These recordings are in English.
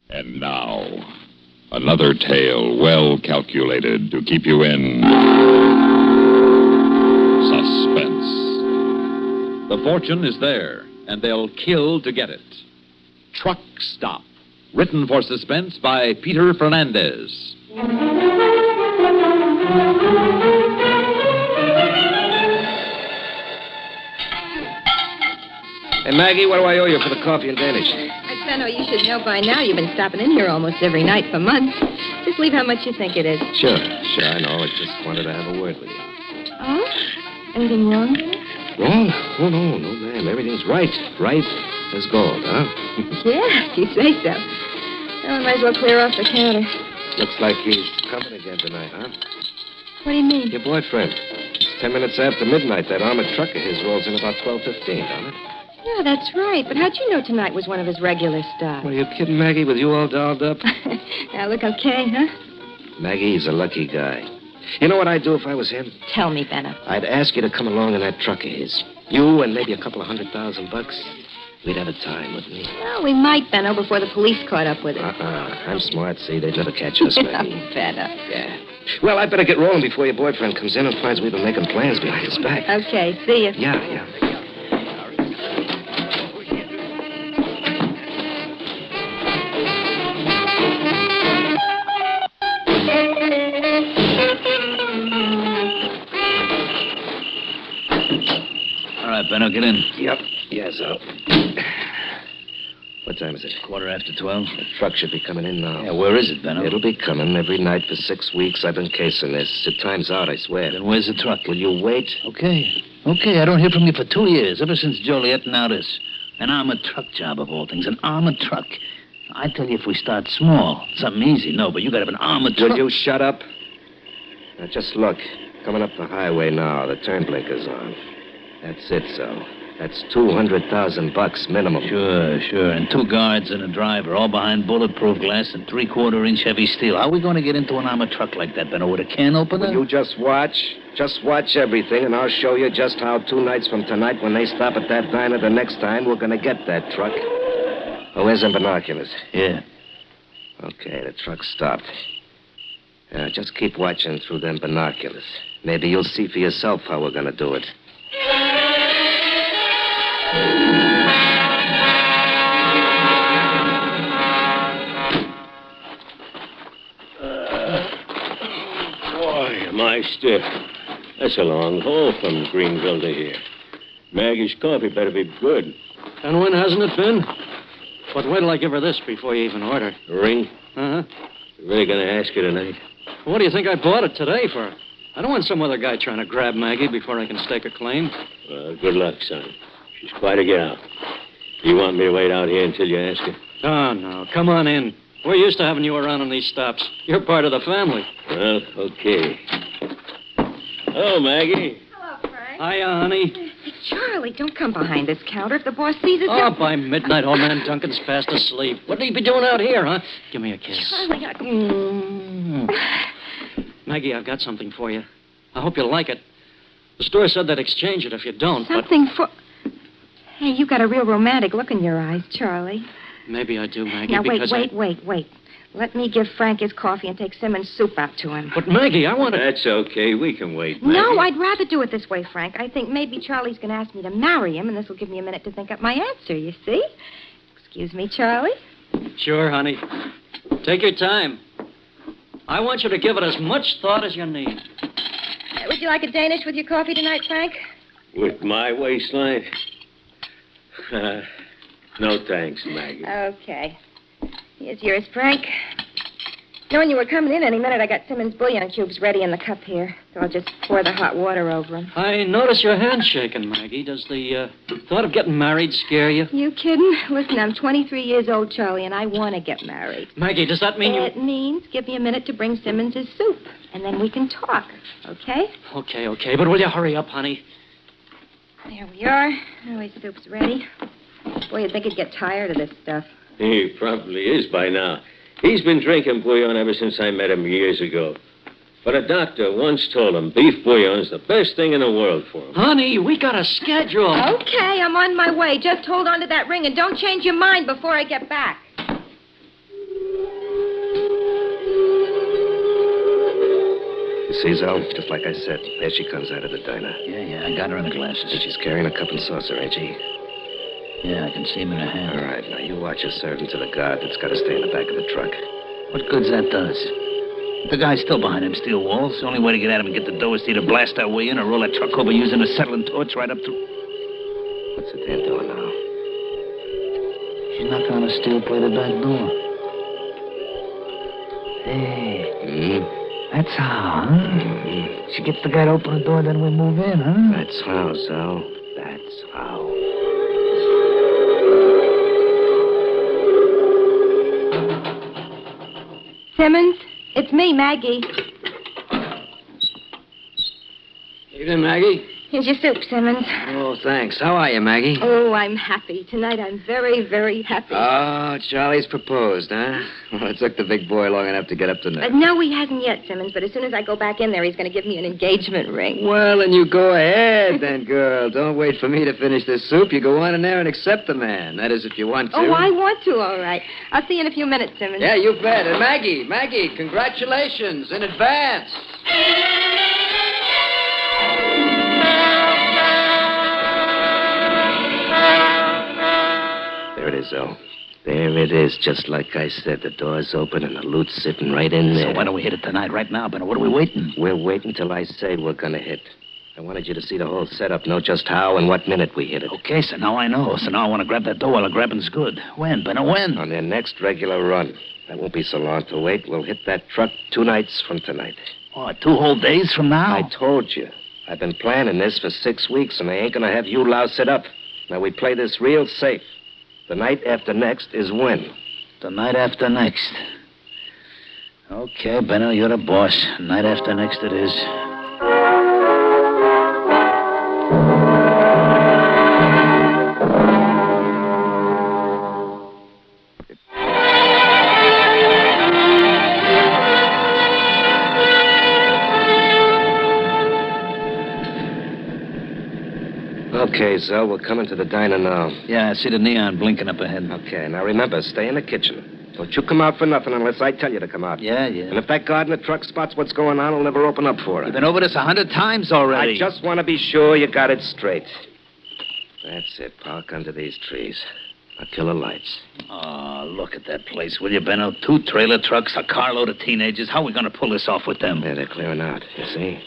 And now, another tale well calculated to keep you in suspense. The fortune is there, and they'll kill to get it. Truck Stop. Written for Suspense by Peter Fernandez. Hey, Maggie, what do I owe you for the coffee and Danish? Benno, you should know by now you've been stopping in here almost every night for months. Just leave how much you think it is. Sure, I know. I just wanted to have a word with you. Oh? Anything wrong? Wrong? Oh, no, ma'am. Everything's right. Right as gold, huh? Yeah, if you say so. Well, I might as well clear off the counter. Looks like he's coming again tonight, huh? What do you mean? Your boyfriend. It's 10 minutes after midnight. That armored truck of his rolls in about 12:15, don't it? Yeah, that's right. But how'd you know tonight was one of his regular stops? What, are you kidding, Maggie, with you all dolled up? Now, look okay, huh? Maggie, he's a lucky guy. You know what I'd do if I was him? Tell me, Benno. I'd ask you to come along in that truck of his. You and maybe a couple of $100,000. We'd have a time, wouldn't we? Well, we might, Benno, before the police caught up with it. I'm smart, see? They'd never catch us, Maggie. Benno. Yeah. Well, I'd better get rolling before your boyfriend comes in and finds we've been making plans behind his back. Okay, see you. Yeah. All right, Benno, get in. Yep. Yes, so. What time is it? 12:15. The truck should be coming in now. Yeah, where is it, Benno? It'll be coming every night for 6 weeks. I've been casing this. The time's out, I swear. Then where's the truck? Will you wait? Okay, I don't hear from you for 2 years, ever since Joliet and now this. An armored truck job, of all things. An armored truck. I tell you, if we start small, something easy, no, but you got to have an armored truck. Will you shut up? Now, just look. Coming up the highway now. The turn blinker's on. That's it, so. That's $200,000 minimum. Sure. And 2 guards and a driver, all behind bulletproof glass and 3/4-inch heavy steel. How are we going to get into an armored truck like that, Benno, with a can opener? Will you just watch? Just watch everything, and I'll show you just how 2 nights from tonight, when they stop at that diner the next time, we're going to get that truck. Oh, where's them binoculars? Yeah. Okay, the truck stopped. Just keep watching through them binoculars. Maybe you'll see for yourself how we're going to do it. Boy, am I stiff. That's a long haul from Greenville to here. Maggie's coffee better be good. And when hasn't it been? But wait till I give her this before you even order. Ring? Uh-huh. You really gonna ask her tonight? What do you think I bought it today for? I don't want some other guy trying to grab Maggie before I can stake a claim. Well, good luck, son. She's quite a gal. You want me to wait out here until you ask her? Oh, no. Come on in. We're used to having you around on these stops. You're part of the family. Well, okay. Hello, Maggie. Hello, Frank. Hiya, honey. Hey, Charlie, don't come behind this counter. If the boss sees us... Oh, by midnight, old man Duncan's fast asleep. What'd he be doing out here, huh? Give me a kiss. Charlie, Maggie, I've got something for you. I hope you'll like it. The store said they'd exchange it if you don't, Something for... Hey, you got a real romantic look in your eyes, Charlie. Maybe I do, Maggie, Now, because wait. Let me give Frank his coffee and take Simmons' soup out to him. But, Maggie, I want to... That's okay. We can wait, Maggie. No, I'd rather do it this way, Frank. I think maybe Charlie's going to ask me to marry him, and this will give me a minute to think up my answer, you see? Excuse me, Charlie? Sure, honey. Take your time. I want you to give it as much thought as you need. Would you like a Danish with your coffee tonight, Frank? With my waistline? No thanks, Maggie. Okay. Here's yours, Frank. Knowing you were coming in any minute, I got Simmons' bouillon cubes ready in the cup here. So I'll just pour the hot water over them. I notice your hand's shaking, Maggie. Does the thought of getting married scare you? You kidding? Listen, I'm 23 years old, Charlie, and I want to get married. Maggie, does that mean It means give me a minute to bring Simmons his soup, and then we can talk, okay? Okay, but will you hurry up, honey? There we are. Now his soup's ready. Boy, you'd think he'd get tired of this stuff. He probably is by now. He's been drinking bouillon ever since I met him years ago. But a doctor once told him beef bouillon's the best thing in the world for him. Honey, we got a schedule. Okay, I'm on my way. Just hold on to that ring and don't change your mind before I get back. See, Zell? Just like I said, there she comes out of the diner. Yeah, I got her in the glasses. And she's carrying a cup and saucer, ain't she? Yeah, I can see him in her hand. All right, now you watch her serving to the guard that's got to stay in the back of the truck. What good's that does? The guy's still behind them steel walls. The only way to get at him and get the dough is to either blast our way in or roll that truck over using a settling torch right up through. What's the damn doing now? She's knocking on a steel-plated back door. Hey, that's how, huh? She gets the guy to open the door, then we move in, huh? That's how, Zell. That's how. Simmons, it's me, Maggie. Evening, Maggie. Here's your soup, Simmons. Oh, thanks. How are you, Maggie? Oh, I'm happy. Tonight I'm very, very happy. Oh, Charlie's proposed, huh? Well, it took the big boy long enough to get up to now. No, he hasn't yet, Simmons, but as soon as I go back in there, he's going to give me an engagement ring. Well, then you go ahead, then, girl. Don't wait for me to finish this soup. You go on in there and accept the man. That is, if you want to. Oh, I want to, all right. I'll see you in a few minutes, Simmons. Yeah, you bet. And Maggie, congratulations in advance. There it is, Zell. There it is, just like I said. The door's open and the loot's sitting right in there. So why don't we hit it tonight, right now, Ben? What are we waiting? We're waiting till I say we're gonna hit. I wanted you to see the whole setup, know just how and what minute we hit it. Okay, so now I know. So now I want to grab that dough while the grabbing's good. When, Ben? When? On their next regular run. That won't be so long to wait. We'll hit that truck 2 nights from tonight. Oh, 2 whole days from now? I told you. I've been planning this for 6 weeks, and I ain't gonna have you louse it up. Now, we play this real safe. The night after next is when? The night after next. Okay, Benno, you're the boss. Night after next it is. Okay, Zell, we're coming to the diner now. Yeah, I see the neon blinking up ahead. Okay, now remember, stay in the kitchen. Don't you come out for nothing unless I tell you to come out. Yeah. And if that guard in the truck spots what's going on, he'll never open up for it. You've been over this 100 times already. I just want to be sure you got it straight. That's it. Park under these trees. I'll kill the lights. Oh, look at that place, will you, Benno? 2 trailer trucks, a carload of teenagers. How are we going to pull this off with them? Yeah, they're clearing out, you see.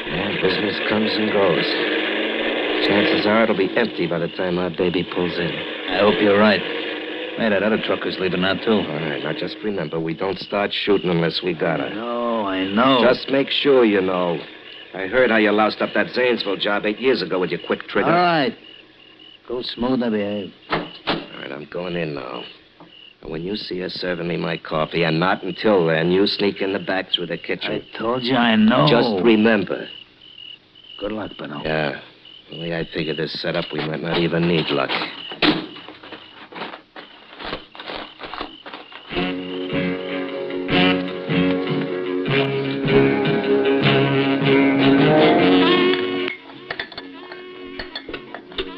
Yeah, business comes and goes. Chances are it'll be empty by the time our baby pulls in. I hope you're right. Hey, that other trucker's leaving now, too. All right, now just remember, we don't start shooting unless we got her. No, I know. Just make sure you know. I heard how you loused up that Zanesville job 8 years ago with your quick trigger. All right. Go smooth, I behave. All right, I'm going in now. And when you see her serving me my coffee, and not until then, you sneak in the back through the kitchen. I told you I know. Just remember. Good luck, Benno. Yeah. The way I figure this setup, we might not even need luck.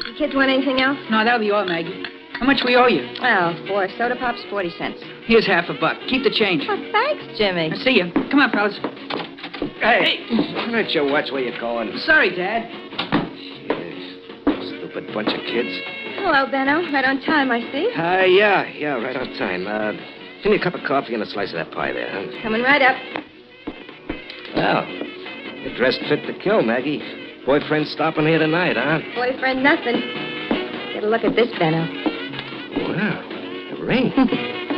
You kids want anything else? No, that'll be all, Maggie. How much we owe you? Well, 4 soda pops, 40 cents. Here's $50. Keep the change. Oh, thanks, Jimmy. I'll see you. Come on, fellas. Hey, why don't you watch where you're going? Sorry, Dad. Stupid bunch of kids. Hello, Benno. Right on time, I see. Yeah, right on time. Give me a cup of coffee and a slice of that pie there, huh? Coming right up. Well, you're dressed fit to kill, Maggie. Boyfriend stopping here tonight, huh? Boyfriend, nothing. Get a look at this, Benno. Wow, a ring.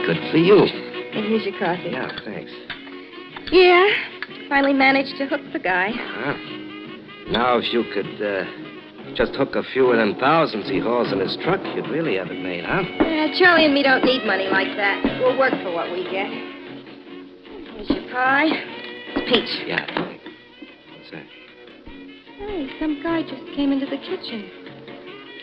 Good for you. And here's your coffee. Yeah, thanks. Yeah, finally managed to hook the guy. Huh. Now, if you could just hook a few of them thousands he hauls in his truck, you'd really have it made, huh? Yeah, Charlie and me don't need money like that. We'll work for what we get. Here's your pie. It's peach. Yeah. What's that? Hey, some guy just came into the kitchen.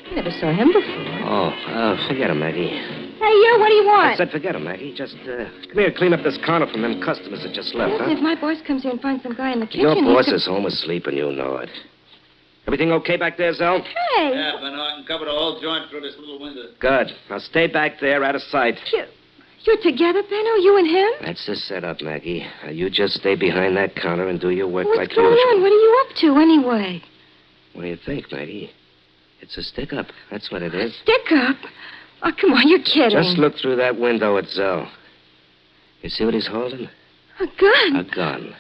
I never saw him before. Oh, forget him, Maggie. Hey, you, what do you want? I said forget him, Maggie. Just come here, clean up this counter from them customers that just left, Listen, huh? if my boss comes here and finds some guy in the kitchen... Your boss he could... is home asleep, and you know it. Everything okay back there, Zell? Hey! Yeah, Benno, I can cover the whole joint through this little window. Good. Now stay back there, out of sight. You're together, Benno? You and him? That's the setup, Maggie. Now, you just stay behind that counter and do your work What's like going usual. on? What are you up to, anyway? What do you think, Maggie? It's a stick-up. That's what it is. Stick up? Oh, come on, you're kidding. Just look through that window at Zell. You see what he's holding? A gun? A gun.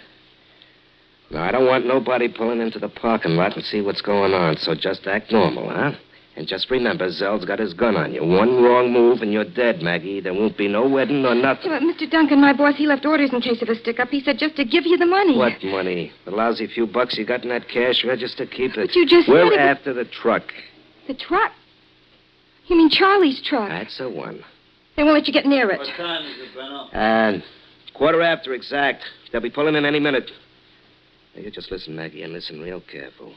Now, I don't want nobody pulling into the parking lot and see what's going on, so just act normal, huh? And just remember, Zell's got his gun on you. One wrong move and you're dead, Maggie. There won't be no wedding or nothing. Yeah, but Mr. Duncan, my boss, he left orders in case of a stick-up. He said just to give you the money. What money? The lousy few bucks you got in that cash register? Keep it. But you just We're said it was- after the truck. The truck? You mean Charlie's truck? That's the one. They won't let you get near it. What time is it, Benno? And 1:15 exact. They'll be pulling in any minute. Now, you just listen, Maggie, and listen real careful.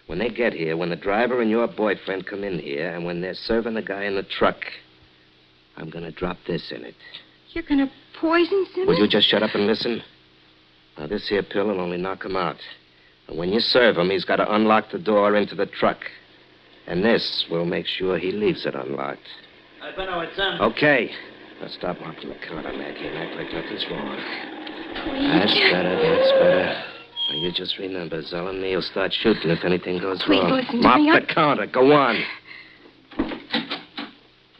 When they get here, when the driver and your boyfriend come in here, and when they're serving the guy in the truck, I'm going to drop this in it. You're going to poison Simmons? Will you just shut up and listen? Now, this here pill will only knock him out. And when you serve him, he's got to unlock the door into the truck. And this will make sure he leaves it unlocked. Hey, Benno, it's them. Okay. Now stop mopping the counter, Maggie, and act like nothing's wrong. That's better. Now, you just remember, Zell and me will start shooting if anything goes Please wrong. listen to me. Mop the counter. Go on.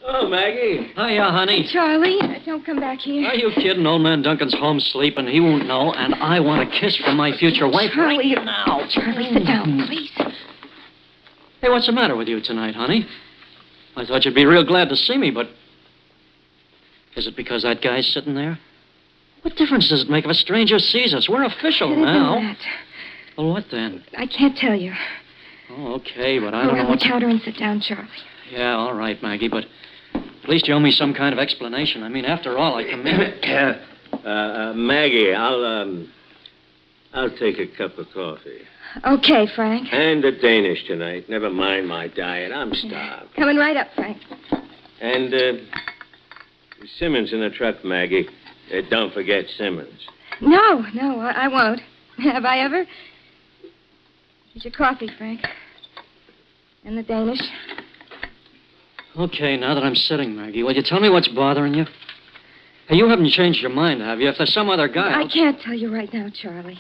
Oh, Maggie. Hiya, honey. Charlie, don't come back here. Are you kidding? Old man Duncan's home sleeping. He won't know. And I want a kiss from my future wife Charlie, right now. Charlie, sit down, please. Hey, what's the matter with you tonight, honey? I thought you'd be real glad to see me, but... Is it because that guy's sitting there? What difference does it make if a stranger sees us? We're official It isn't now. that. Well, what then? I can't tell you. Oh, okay, but I Go don't know around what... the counter and sit down, Charlie. Yeah, all right, Maggie, but at least you owe me some kind of explanation. I mean, after all, I come in... Maggie, I'll take a cup of coffee. Okay, Frank. And a Danish tonight. Never mind my diet. I'm starved. Coming right up, Frank. And, Simmons in the truck, Maggie. Don't forget Simmons. No, I won't. Have I ever? Here's your coffee, Frank. And the Danish. Okay, now that I'm sitting, Maggie, will you tell me what's bothering you? Hey, you haven't changed your mind, have you? If there's some other guy... I can't tell you right now, Charlie.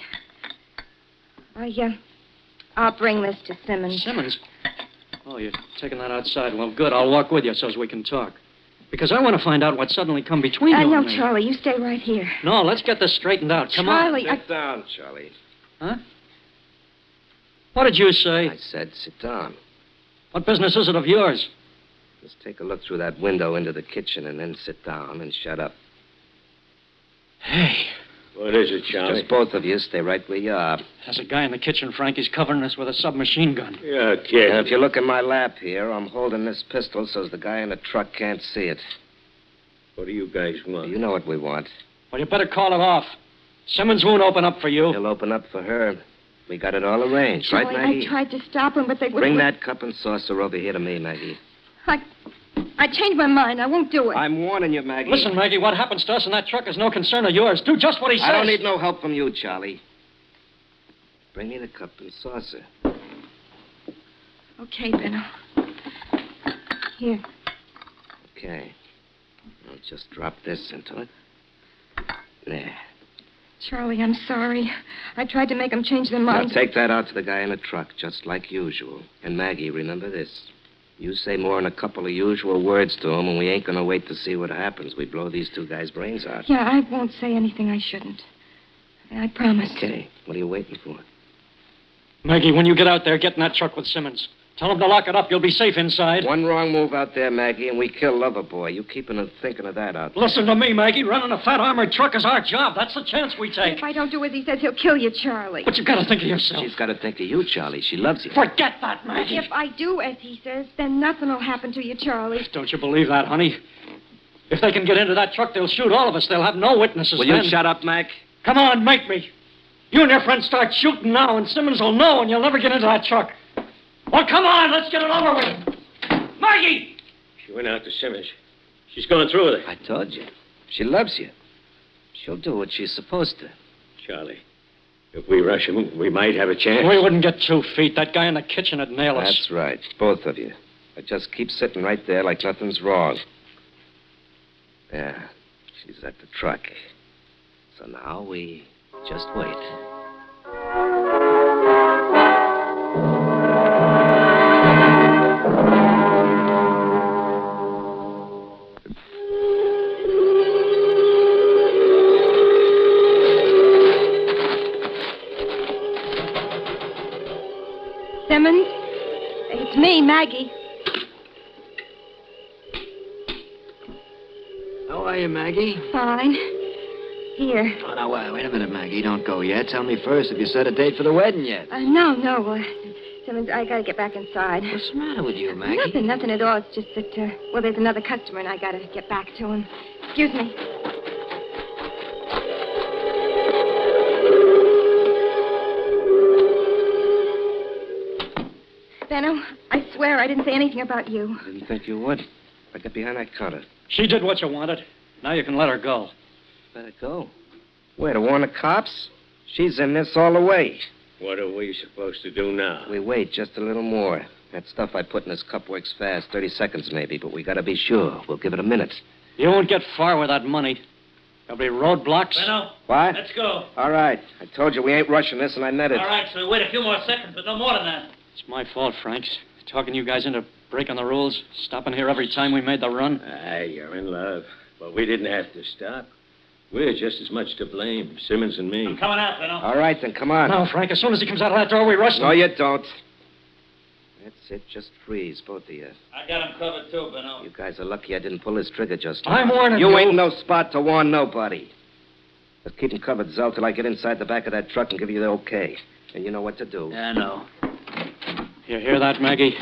I'll bring this to Simmons. Simmons? Oh, you're taking that outside. Well, good. I'll walk with you so as we can talk. Because I want to find out what suddenly come between you No, and me. Charlie, you stay right here. No, let's get this straightened out. Come Charlie, on. Sit down, Charlie. Huh? What did you say? I said sit down. What business is it of yours? Just take a look through that window into the kitchen and then sit down and shut up. Hey, What is it, Charlie? Just both of you stay right where you are. there's a guy in the kitchen, Frank. He's covering us with a submachine gun. You're kidding. Now, if you look in my lap here, I'm holding this pistol so the guy in the truck can't see it. What do you guys want? You know what we want. Well, you better call it off. Simmons won't open up for you. He'll open up for her. We got it all arranged, Charlie, right, Maggie? I tried to stop him, but they wouldn't. Bring that cup and saucer over here to me, Maggie. I changed my mind. I won't do it. I'm warning you, Maggie. Listen, Maggie, what happens to us in that truck is no concern of yours. Do just what he says. I don't need no help from you, Charlie. Bring me the cup and saucer. Okay, Benno. Here. Okay. I'll just drop this into it. There. Charlie, I'm sorry. I tried to make them change their Now minds. take that out to the guy in the truck, just like usual. And Maggie, remember this. You say more than a couple of usual words to him, and we ain't gonna wait to see what happens. We blow these two guys' brains out. Yeah, I won't say anything I shouldn't. I promise. Okay. What are you waiting for? Maggie, when you get out there, get in that truck with Simmons. Tell him to lock it up. You'll be safe inside. One wrong move out there, Maggie, and we kill Loverboy. You keeping thinking of that out there. Listen to me, Maggie. Running a fat armored truck is our job. That's the chance we take. If I don't do as he says, he'll kill you, Charlie. But you've got to think of yourself. She's got to think of you, Charlie. She loves you. Forget that, Maggie. If I do as he says, then nothing will happen to you, Charlie. Don't you believe that, honey? If they can get into that truck, they'll shoot all of us. They'll have no witnesses Will then. you shut up, Mac? Come on, make me. You and your friends start shooting now, and Simmons will know, and you'll never get into that truck. Well, come on, let's get it over with. Maggie! She went out to Simmons. She's going through with it. I told you. She loves you. She'll do what she's supposed to. Charlie, if we rush him, we might have a chance. We wouldn't get 2 feet. That guy in the kitchen would nail us. That's right. Both of you. But just keep sitting right there like nothing's wrong. Yeah. She's at the truck. So now we just wait. Simmons? It's me, Maggie. How are you, Maggie? Fine. Here. Oh, now, wait a minute, Maggie. Don't go yet. Tell me first if you set a date for the wedding yet. No. Simmons, I gotta get back inside. What's the matter with you, Maggie? Nothing at all. It's just that, there's another customer and I gotta get back to him. Excuse me. Benno, I swear I didn't say anything about you. I didn't think you would. I get behind that counter. She did what you wanted. Now you can let her go. Let it go. Where, to warn the cops? She's in this all the way. What are we supposed to do now? We wait just a little more. That stuff I put in this cup works fast, 30 seconds maybe, but we gotta be sure. We'll give it a minute. You won't get far with that money. There'll be roadblocks. Benno, What? let's go. All right. I told you we ain't rushing this, and I meant it. All right, so wait a few more seconds, but no more than that. It's my fault, Frank. Talking you guys into breaking the rules, stopping here every time we made the run. You're in love. But we didn't have to stop. We're just as much to blame, Simmons and me. I'm coming out, Benno. All right, then, come on. No, Frank, as soon as he comes out of that door, we rush him. No, you don't. That's it. Just freeze, both of you. I got him covered, too, Benno. You guys are lucky I didn't pull this trigger just now. I'm warning you. You ain't no spot to warn nobody. Just keep them covered, Zell, till I get inside the back of that truck and give you the okay. And you know what to do. I know. You hear that, Maggie?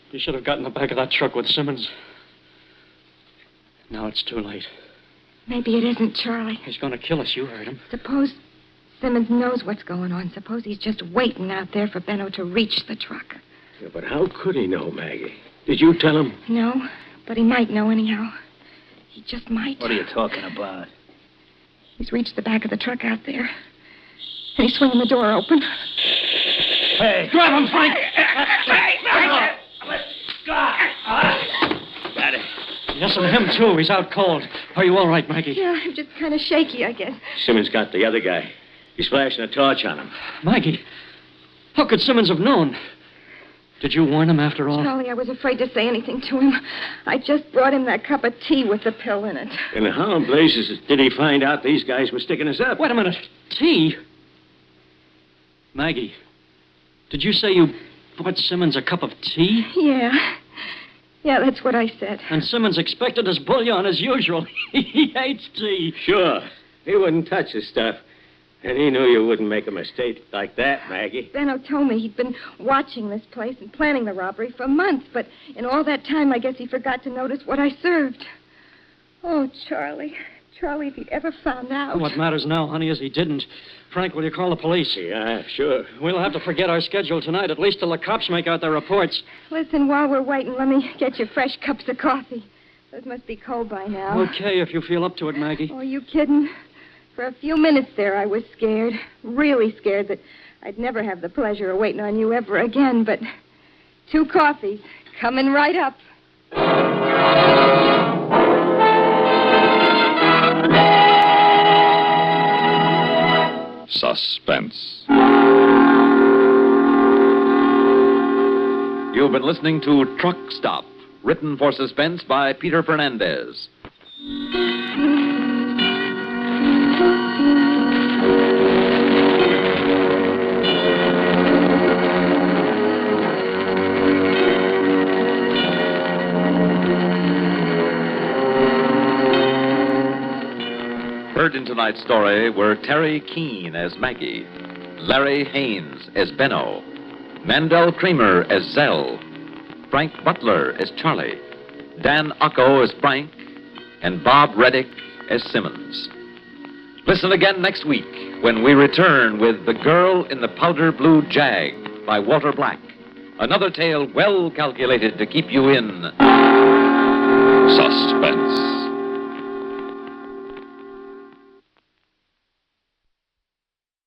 You should have gotten in the back of that truck with Simmons. Now it's too late. Maybe it isn't, Charlie. He's going to kill us. You heard him. Suppose Simmons knows what's going on. Suppose he's just waiting out there for Benno to reach the truck. Yeah, but how could he know, Maggie? Did you tell him? No, but he might know anyhow. He just might. What are you talking about? He's reached the back of the truck out there. And he's swinging the door open. Hey, grab him, Frank! Let's go! Got it. Yes, and him, too. He's out cold. Are you all right, Maggie? Yeah, I'm just kind of shaky, I guess. Simmons got the other guy. He's flashing a torch on him. Maggie, how could Simmons have known? Did you warn him after all? Charlie, I was afraid to say anything to him. I just brought him that cup of tea with the pill in it. And how in blazes did he find out these guys were sticking us up? Wait a minute. Tea? Maggie, did you say you bought Simmons a cup of tea? Yeah, that's what I said. And Simmons expected his bullion as usual. He hates tea. Sure. He wouldn't touch the stuff. And he knew you wouldn't make a mistake like that, Maggie. Benno told me he'd been watching this place and planning the robbery for months, but in all that time, I guess he forgot to notice what I served. Oh, Charlie, if he'd ever found out. What matters now, honey, is he didn't. Frank, will you call the police? Yeah, sure. We'll have to forget our schedule tonight, at least till the cops make out their reports. Listen, while we're waiting, let me get you fresh cups of coffee. Those must be cold by now. Okay, if you feel up to it, Maggie. Oh, are you kidding? For a few minutes there, I was scared, really scared that I'd never have the pleasure of waiting on you ever again, but 2 coffees coming right up. Suspense. You've been listening to Truck Stop, written for Suspense by Peter Fernandez. Heard in tonight's story were Terry Keane as Maggie, Larry Haynes as Benno, Mandel Kramer as Zell, Frank Butler as Charlie, Dan Ocko as Frank, and Bob Reddick as Simmons. Listen again next week when we return with The Girl in the Powder Blue Jag by Walter Black. Another tale well calculated to keep you in Suspense.